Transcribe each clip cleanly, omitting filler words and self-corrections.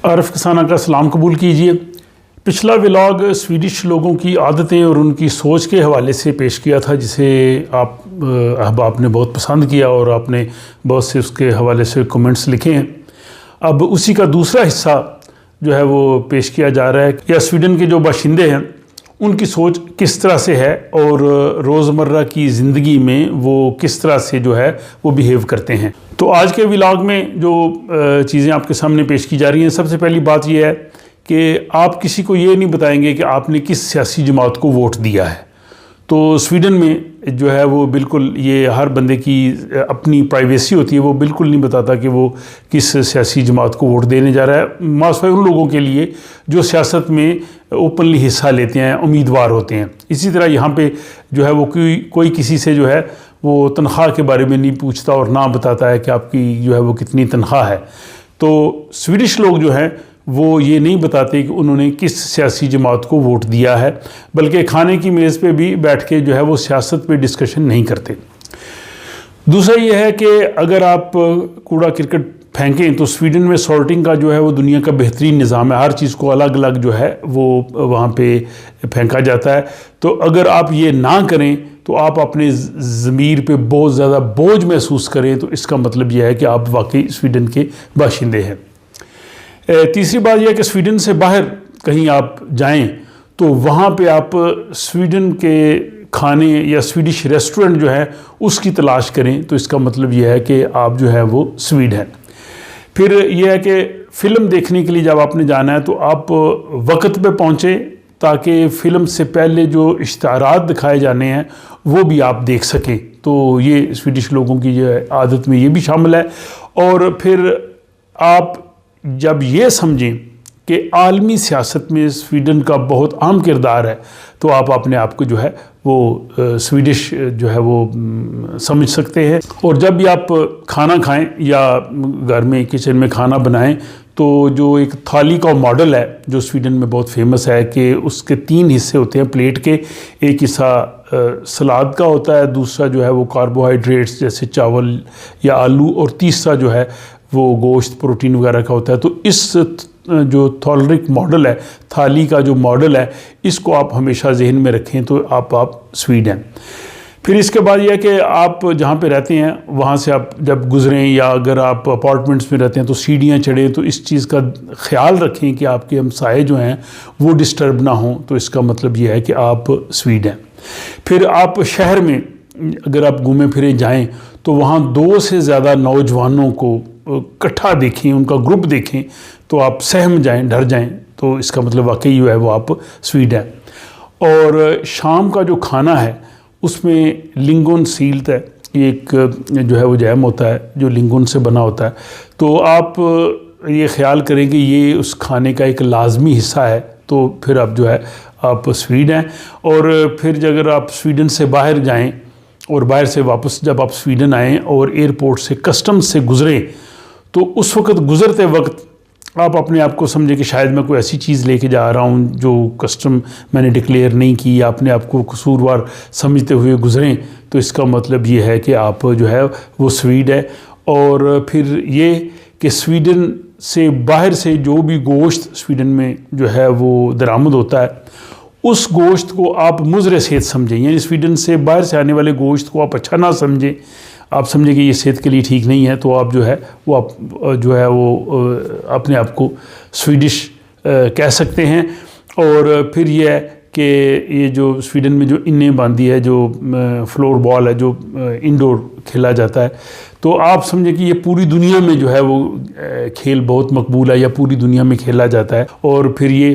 عارف کسانہ کا سلام قبول کیجیے۔ پچھلا ولاگ سویڈش لوگوں کی عادتیں اور ان کی سوچ کے حوالے سے پیش کیا تھا، جسے آپ احباب نے بہت پسند کیا اور آپ نے بہت سے اس کے حوالے سے کمنٹس لکھے ہیں۔ اب اسی کا دوسرا حصہ جو ہے وہ پیش کیا جا رہا ہے کہ سویڈن کے جو باشندے ہیں ان کی سوچ کس طرح سے ہے اور روزمرہ کی زندگی میں وہ کس طرح سے جو ہے وہ بیہیو کرتے ہیں۔ تو آج کے ولاگ میں جو چیزیں آپ کے سامنے پیش کی جا رہی ہیں، سب سے پہلی بات یہ ہے کہ آپ کسی کو یہ نہیں بتائیں گے کہ آپ نے کس سیاسی جماعت کو ووٹ دیا ہے۔ تو سویڈن میں جو ہے وہ بالکل یہ ہر بندے کی اپنی پرائیویسی ہوتی ہے، وہ بالکل نہیں بتاتا کہ وہ کس سیاسی جماعت کو ووٹ دینے جا رہا ہے، ماسوائے ان لوگوں کے لیے جو سیاست میں اوپنلی حصہ لیتے ہیں، امیدوار ہوتے ہیں۔ اسی طرح یہاں پہ جو ہے وہ کوئی کسی سے جو ہے وہ تنخواہ کے بارے میں نہیں پوچھتا اور نہ بتاتا ہے کہ آپ کی جو ہے وہ کتنی تنخواہ ہے۔ تو سویڈش لوگ جو ہیں وہ یہ نہیں بتاتے کہ انہوں نے کس سیاسی جماعت کو ووٹ دیا ہے، بلکہ کھانے کی میز پہ بھی بیٹھ کے جو ہے وہ سیاست پہ ڈسکشن نہیں کرتے۔ دوسرا یہ ہے کہ اگر آپ کوڑا کرکٹ پھینکیں تو سویڈن میں سارٹنگ کا جو ہے وہ دنیا کا بہترین نظام ہے، ہر چیز کو الگ الگ جو ہے وہ وہاں پہ پھینکا جاتا ہے۔ تو اگر آپ یہ نہ کریں تو آپ اپنے ضمیر پہ بہت زیادہ بوجھ محسوس کریں، تو اس کا مطلب یہ ہے کہ آپ واقعی سویڈن کے باشندے ہیں۔ تیسری بات یہ ہے کہ سویڈن سے باہر کہیں آپ جائیں تو وہاں پہ آپ سویڈن کے کھانے یا سویڈش ریسٹورنٹ جو ہے اس کی تلاش کریں، تو اس کا مطلب یہ ہے کہ آپ جو ہے وہ سویڈ ہیں۔ پھر یہ ہے کہ فلم دیکھنے کے لیے جب آپ نے جانا ہے تو آپ وقت پہ پہنچیں تاکہ فلم سے پہلے جو اشتہارات دکھائے جانے ہیں وہ بھی آپ دیکھ سکیں۔ تو یہ سویڈش لوگوں کی جو عادت میں یہ بھی شامل ہے۔ اور پھر آپ جب یہ سمجھیں کہ عالمی سیاست میں سویڈن کا بہت اہم کردار ہے تو آپ اپنے آپ کو جو ہے وہ سویڈش جو ہے وہ سمجھ سکتے ہیں۔ اور جب بھی آپ کھانا کھائیں یا گھر میں کچن میں کھانا بنائیں تو جو ایک تھالی کا ماڈل ہے جو سویڈن میں بہت فیمس ہے کہ اس کے 3 حصے ہوتے ہیں پلیٹ کے، ایک حصہ سلاد کا ہوتا ہے، دوسرا جو ہے وہ کاربوہائیڈریٹس جیسے چاول یا آلو، اور تیسرا جو ہے وہ گوشت پروٹین وغیرہ کا ہوتا ہے۔ تو اس جو تھالرک ماڈل ہے، تھالی کا جو ماڈل ہے، اس کو آپ ہمیشہ ذہن میں رکھیں تو آپ سویڈ ہیں۔ پھر اس کے بعد یہ ہے کہ آپ جہاں پہ رہتے ہیں وہاں سے آپ جب گزریں یا اگر آپ اپارٹمنٹس میں رہتے ہیں تو سیڑھیاں چڑھیں تو اس چیز کا خیال رکھیں کہ آپ کے ہمسائے جو ہیں وہ ڈسٹرب نہ ہوں، تو اس کا مطلب یہ ہے کہ آپ سویڈ ہیں۔ پھر آپ شہر میں اگر آپ گھومے پھرے جائیں تو وہاں 2 سے زیادہ نوجوانوں کو اکٹھا دیکھیں، ان کا گروپ دیکھیں تو آپ سہم جائیں، ڈر جائیں، تو اس کا مطلب واقعی جو ہے وہ آپ سویڈ ہیں۔ اور شام کا جو کھانا ہے اس میں لنگون سیلت ہے، ایک جو ہے وہ جیم ہوتا ہے جو لنگون سے بنا ہوتا ہے، تو آپ یہ خیال کریں کہ یہ اس کھانے کا ایک لازمی حصہ ہے، تو پھر آپ جو ہے آپ سویڈ ہیں۔ اور پھر اگر آپ سویڈن سے باہر جائیں اور باہر سے واپس جب آپ سویڈن آئیں اور ایئرپورٹ سے کسٹمز سے گزریں تو اس وقت گزرتے وقت آپ اپنے آپ کو سمجھیں کہ شاید میں کوئی ایسی چیز لے کے جا رہا ہوں جو کسٹم میں نے ڈکلیئر نہیں کی، یا اپنے آپ کو قصوروار سمجھتے ہوئے گزریں، تو اس کا مطلب یہ ہے کہ آپ جو ہے وہ سویڈ ہے۔ اور پھر یہ کہ سویڈن سے باہر سے جو بھی گوشت سویڈن میں جو ہے وہ درآمد ہوتا ہے اس گوشت کو آپ مضر صحت سمجھیں، یعنی سویڈن سے باہر سے آنے والے گوشت کو آپ اچھا نہ سمجھیں، آپ سمجھیں کہ یہ صحت کے لیے ٹھیک نہیں ہے، تو آپ جو ہے وہ اپنے آپ کو سویڈش کہہ سکتے ہیں۔ اور پھر یہ ہے کہ یہ جو سویڈن میں جو انیں باندھی ہے، جو فلور بال ہے جو انڈور کھیلا جاتا ہے، تو آپ سمجھیں کہ یہ پوری دنیا میں جو ہے وہ کھیل بہت مقبول ہے یا پوری دنیا میں کھیلا جاتا ہے۔ اور پھر یہ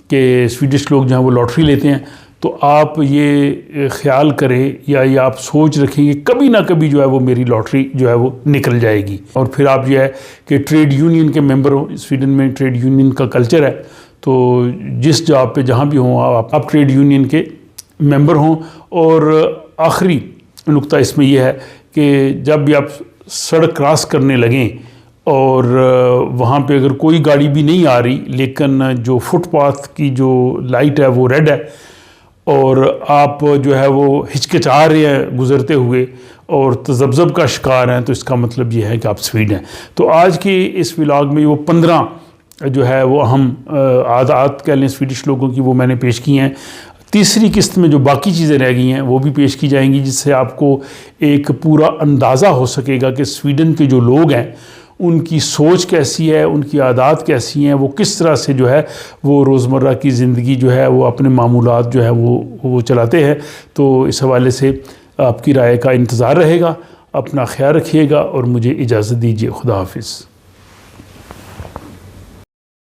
کہ سویڈش لوگ جو ہیں وہ لاٹری لیتے ہیں، تو آپ یہ خیال کریں یا یہ آپ سوچ رکھیں کہ کبھی نہ کبھی جو ہے وہ میری لاٹری جو ہے وہ نکل جائے گی۔ اور پھر آپ یہ ہے کہ ٹریڈ یونین کے ممبر ہوں، سویڈن میں ٹریڈ یونین کا کلچر ہے، تو جس جاب پہ جہاں بھی ہوں آپ ٹریڈ یونین کے ممبر ہوں۔ اور آخری نقطہ اس میں یہ ہے کہ جب بھی آپ سڑک کراس کرنے لگیں اور وہاں پہ اگر کوئی گاڑی بھی نہیں آ رہی لیکن جو فٹ پاتھ کی جو لائٹ ہے وہ ریڈ ہے اور آپ جو ہے وہ ہچکچا رہے ہیں گزرتے ہوئے اور تذبذب کا شکار ہیں، تو اس کا مطلب یہ ہے کہ آپ سویڈ ہیں۔ تو آج کی اس ولاگ میں وہ 15 جو ہے وہ اہم عادات کہہ لیں سویڈش لوگوں کی، وہ میں نے پیش کی ہیں۔ تیسری قسط میں جو باقی چیزیں رہ گئی ہیں وہ بھی پیش کی جائیں گی، جس سے آپ کو ایک پورا اندازہ ہو سکے گا کہ سویڈن کے جو لوگ ہیں ان کی سوچ کیسی ہے، ان کی عادات کیسی ہیں، وہ کس طرح سے جو ہے وہ روزمرہ کی زندگی جو ہے وہ اپنے معمولات جو ہے وہ چلاتے ہیں۔ تو اس حوالے سے آپ کی رائے کا انتظار رہے گا۔ اپنا خیال رکھیے گا اور مجھے اجازت دیجیے۔ خدا حافظ۔